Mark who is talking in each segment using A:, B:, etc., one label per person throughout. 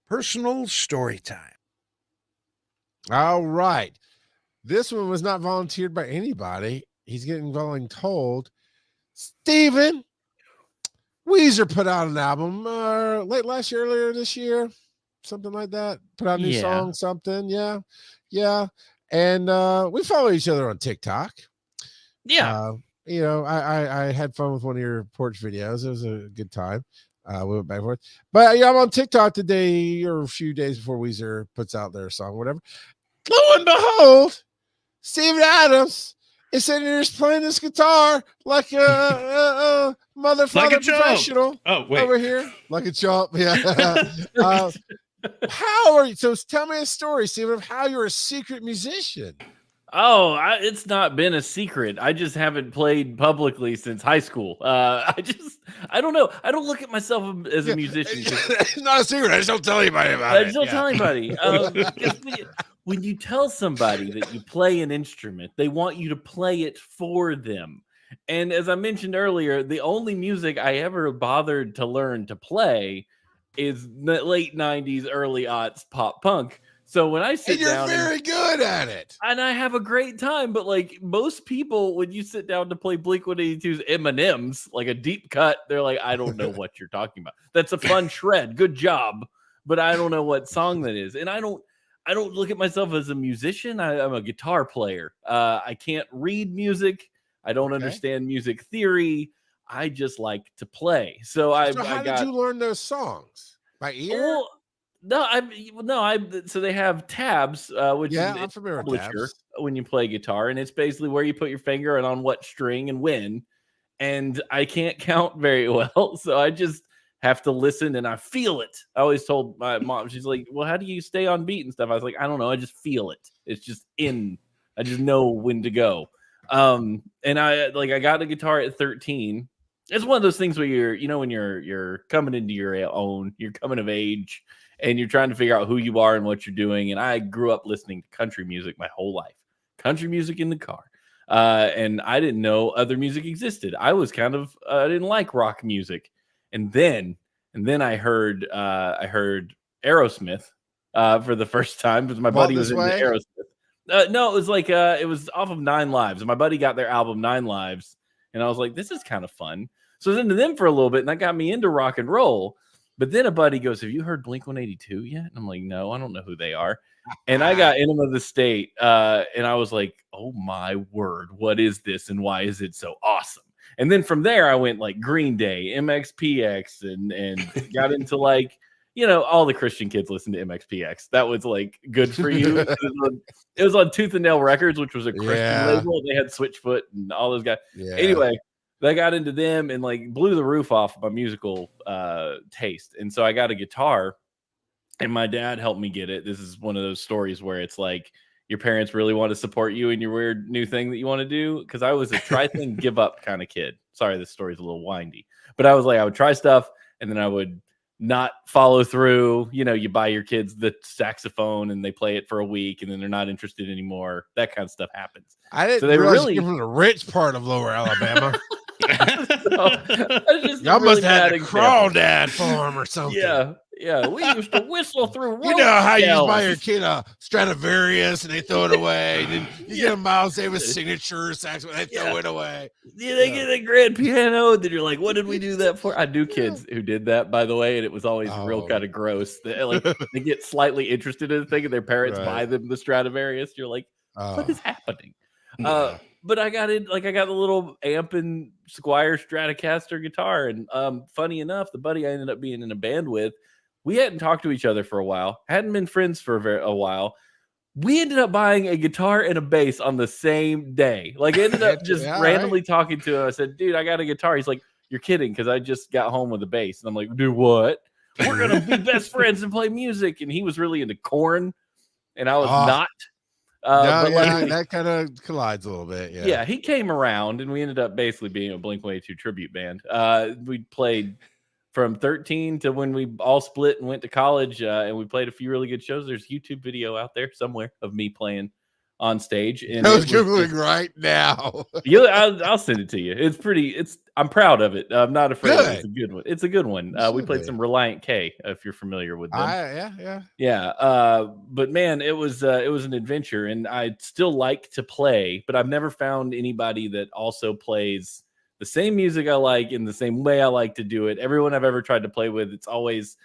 A: personal story time.
B: All right. This one was not volunteered by anybody. He's getting voluntold. Steven, Weezer put out an album late last year, earlier this year, something like that. Put out a new song, something. Yeah. Yeah. And we follow each other on TikTok.
C: Yeah.
B: I had fun with one of your porch videos. It was a good time. We went back and forth. But yeah, I'm on TikTok today or a few days before Weezer puts out their song, whatever. Lo and behold, Steven Adams is sitting here playing this guitar like a mother-father professional.
D: Oh, wait.
B: Over here. Like a chump. Yeah. How are you? So tell me a story, Steven, of how you're a secret musician.
C: Oh, it's not been a secret. I just haven't played publicly since high school. I don't know. I don't look at myself as a musician.
B: It's not a secret. I just don't tell anybody about it.
C: I just don't tell anybody. When you tell somebody that you play an instrument, they want you to play it for them. And as I mentioned earlier, the only music I ever bothered to learn to play is the late 90s, early aughts pop punk. So when I sit down,
B: you're very good at it,
C: and I have a great time. But like most people, when you sit down to play Blink-182's M&M's, like a deep cut, they're like, I don't know what you're talking about. That's a fun shred. Good job. But I don't know what song that is. And I don't look at myself as a musician. I'm a guitar player. I can't read music. I don't understand music theory. I just like to play. So how
B: did you learn those songs? By ear?
C: Well, so they have tabs, which is
B: I'm familiar with tabs.
C: When you play guitar, and it's basically where you put your finger and on what string and when. And I can't count very well, so I just have to listen and I feel it. I always told my mom, she's like, well, how do you stay on beat and stuff? I was like, I don't know. I just feel it. It's just I just know when to go. And I got a guitar at 13. It's one of those things where when you're coming into your own, you're coming of age and you're trying to figure out who you are and what you're doing. And I grew up listening to country music my whole life, country music in the car. And I didn't know other music existed. I was I didn't like rock music. And then I heard Aerosmith for the first time because my buddy was into Aerosmith. No, it was it was off of 9 Lives. And my buddy got their album 9 Lives. And I was like, this is kind of fun. So I was into them for a little bit, and that got me into rock and roll. But then a buddy goes, have you heard Blink-182 yet? And I'm like, no, I don't know who they are. And I got Enema of the State, and I was like, oh, my word, what is this, and why is it so awesome? And then from there, I went like Green Day, MXPX, and got into all the Christian kids listen to MXPX. That was like good for you. It was on Tooth and Nail Records, which was a Christian label. They had Switchfoot and all those guys. Yeah. Anyway, I got into them and blew the roof off my musical taste. And so I got a guitar, and my dad helped me get it. This is one of those stories where it's like your parents really want to support you in your weird new thing that you want to do. Because I was a try thing, give up kind of kid. Sorry, this story's a little windy, but I was like, I would try stuff and then I would not follow through. You buy your kids the saxophone and they play it for a week and then they're not interested anymore. That kind of stuff happens.
B: I didn't realize you're from the rich part of Lower Alabama. Y'all must have had a crawdad farm or something.
C: Yeah. We used to whistle through.
B: You know how you buy your kid a Stradivarius and they throw it away. And then you get a Miles Davis signature saxophone, they throw it away.
C: Yeah, they get a grand piano. Then you're like, what did we do that for? I knew kids who did that, by the way, and it was always real kind of gross. They get slightly interested in the thing, and their parents buy them the Stradivarius. You're like, what is happening? But I got I got the little amp and Squier Stratocaster guitar, and funny enough, the buddy I ended up being in a band with, we hadn't talked to each other for a while, hadn't been friends for a while. We ended up buying a guitar and a bass on the same day. I ended up just randomly talking to him. I said, dude, I got a guitar. He's like, you're kidding, because I just got home with a bass. And I'm like, dude, what? We're going to be best friends and play music. And he was really into Korn, and I was not.
B: That kind of collides a little bit.
C: Yeah, he came around, and we ended up basically being a Blink-182 tribute band. We played from 13 to when we all split and went to college, and we played a few really good shows. There's a YouTube video out there somewhere of me playing on stage, and
B: I
C: it
B: was
C: was
B: Googling
C: just,
B: right now.
C: I'll send it to you. It's pretty. I'm proud of it. I'm not afraid of it. It's a
B: Good.
C: good one. It's a good one.
B: You
C: We
B: should
C: played
B: be.
C: some Reliant K, if you're familiar with them.
B: Yeah.
C: Yeah. But man, it was an adventure, and I still like to play, but I've never found anybody that also plays the same music I like in the same way I like to do it. Everyone I've ever tried to play with, it's always,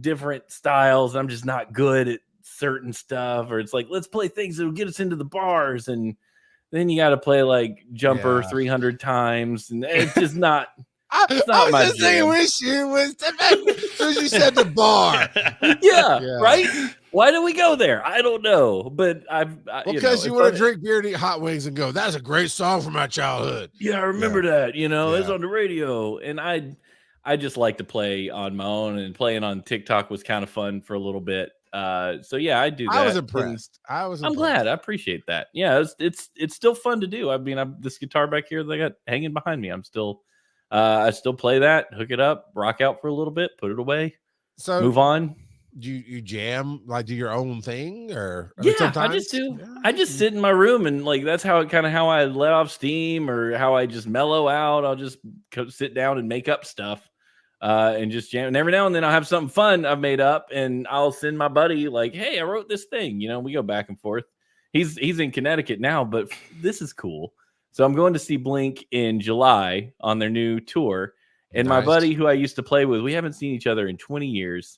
C: different styles. I'm just not good at certain stuff, or it's like, let's play things that'll get us into the bars, and then you got to play like Jumper
B: Yeah.
C: 300 times, and it's just not.
B: I
C: not
B: was
C: my
B: just thinking,
C: jam.
B: issue was the fact as you said the bar.
C: Yeah,
B: Yeah.
C: right. Why do we go there? I don't know, but
B: Because you want to drink beer and eat hot wings and go, that's a great song from my childhood.
C: Yeah, I remember that. It's
B: Yeah.
C: on the radio, and I just like to play on my own, and playing on TikTok was kind of fun for a little bit. So yeah, I do that.
B: I was
C: and
B: impressed.
C: I'm glad. I appreciate that. Yeah, it's still fun to do. I mean, this guitar back here that I got hanging behind me, I'm still I still play that, hook it up, rock out for a little bit, put it away,
B: So
C: move on.
B: do you jam, like do your own thing, or
C: I just do.
B: Yeah.
C: I just sit in my room, and like that's how I let off steam, or how I just mellow out. I'll just sit down and make up stuff, and just jam. And every now and then I'll have something fun I've made up, and I'll send my buddy like, "Hey, I wrote this thing." We go back and forth. He's in Connecticut now, but this is cool. So I'm going to see Blink in July on their new tour, and my
B: Nice.
C: buddy who I used to play with, we haven't seen each other in 20 years,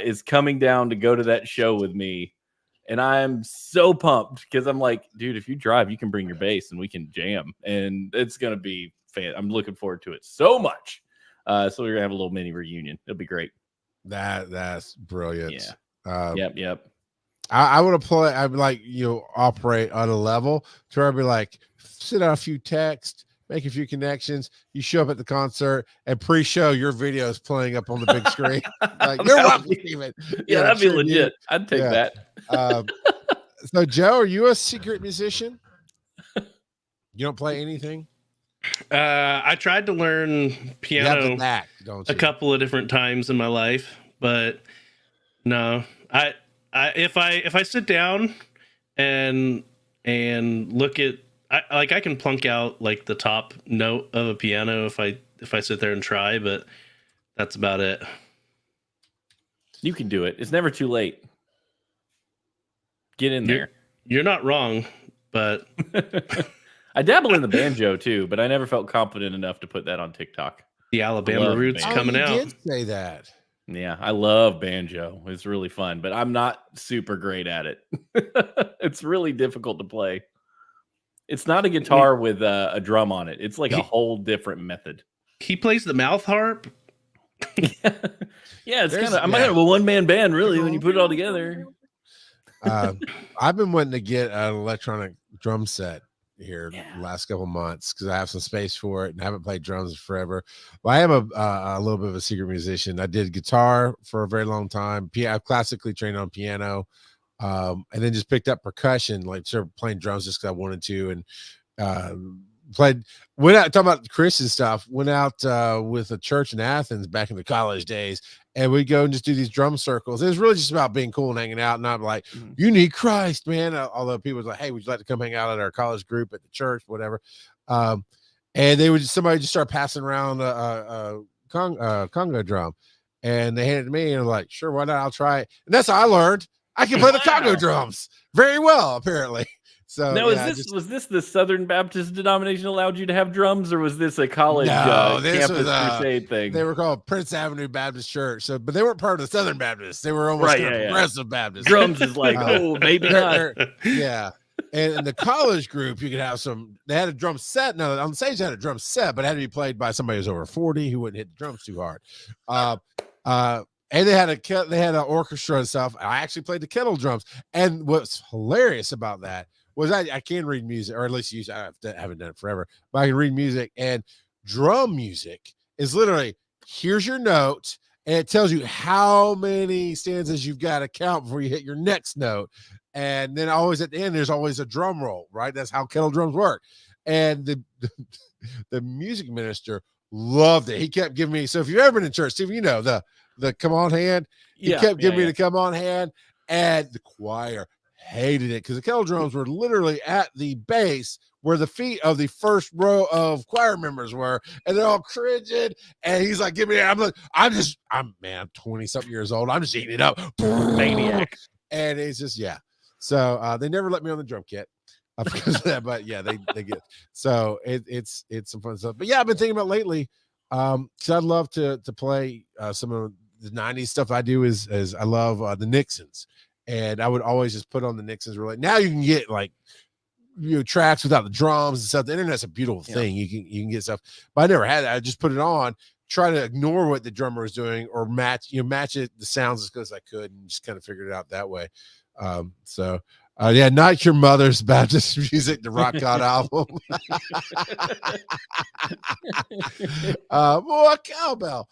C: is coming down to go to that show with me. And I'm so pumped because I'm like, dude, if you drive, you can bring your bass and we can jam, and it's going to be I'm looking forward to it so much. So we're going to have a little mini reunion. It'll be great.
B: That's brilliant.
C: Yeah. Yep.
B: I would play. I'd be like, operate on a level to where I'd be like, send out a few texts, make a few connections. You show up at the concert, and pre-show your videos playing up on the big screen. Like, you're welcome, Steven.
C: Yeah, that'd be legit. I'd take that.
B: So, Joe, are you a secret musician? You don't play anything?
D: I tried to learn piano
B: a
D: couple of different times in my life, but no. If I sit down and look at, I can plunk out like the top note of a piano if I sit there and try, but that's about it.
C: You can do it. It's never too late. Get in there.
D: You're not wrong, but
C: I dabble in the banjo too, but I never felt confident enough to put that on TikTok.
D: The Alabama roots coming out.
B: You did say that.
C: Yeah, I love banjo. It's really fun, but I'm not super great at it. It's really difficult to play. It's not a guitar with a drum on it. It's like a whole different method.
D: He plays the mouth harp.
C: Yeah, it's kind of. I'm kind of a one-man band, really, when you put it all together.
B: I've been wanting to get an electronic drum set here the last couple months because I have some space for it and I haven't played drums in forever. Well, I am a little bit of a secret musician. I did guitar for a very long time. I classically trained on piano, and then just picked up percussion, like started playing drums just because I wanted to, and went out talking about Christian stuff. Went out with a church in Athens back in the college days, and we go and just do these drum circles. It was really just about being cool and hanging out, not like you need Christ, man. Although people was like, "Hey, would you like to come hang out at our college group at the church, whatever?" And they would somebody just start passing around a conga drum, and they handed it to me, and I'm like, "Sure, why not? I'll try it." And that's how I learned I can play the conga drums very well, apparently. So
C: now, was this the Southern Baptist denomination allowed you to have drums, or was this a college campus crusade thing?
B: They were called Prince Avenue Baptist Church, but they weren't part of the Southern Baptists. They were almost progressive Baptists.
C: Drums is like, maybe not.
B: Yeah. And in the college group, you could have they had a drum set. No, on the stage they had a drum set, but it had to be played by somebody who's over 40 who wouldn't hit the drums too hard. And they had an orchestra and stuff. I actually played the kettle drums. And what's hilarious about that was I can read music, or at least I haven't done it forever, but I can read music, and drum music is literally, here's your note, and it tells you how many stanzas you've got to count before you hit your next note. And then always at the end, there's always a drum roll, right? That's how kettle drums work. And the music minister loved it. He kept giving me, so if you've ever been in church, Steve, the come on hand, he kept giving me the come on hand, and the choir hated it because the kettle drums were literally at the base where the feet of the first row of choir members were, and they're all cringing. And he's like, "Give me that." I'm like, I'm 20 something years old. I'm just eating it up,
C: Maniac.
B: and it's just So they never let me on the drum kit because of that, but yeah, they get so it's some fun stuff. But yeah, I've been thinking about lately, because I'd love to play some of the 90s stuff. I do is I love the Nixons, and I would always just put on the Nixons. Now you can get like tracks without the drums and stuff. The internet's a beautiful thing. You can get stuff, but I never had that. I just put it on, try to ignore what the drummer was doing or match it the sounds as good as I could, and just kind of figured it out that way. Not Your Mother's Baptist Music, the Rock God album. More cowbell.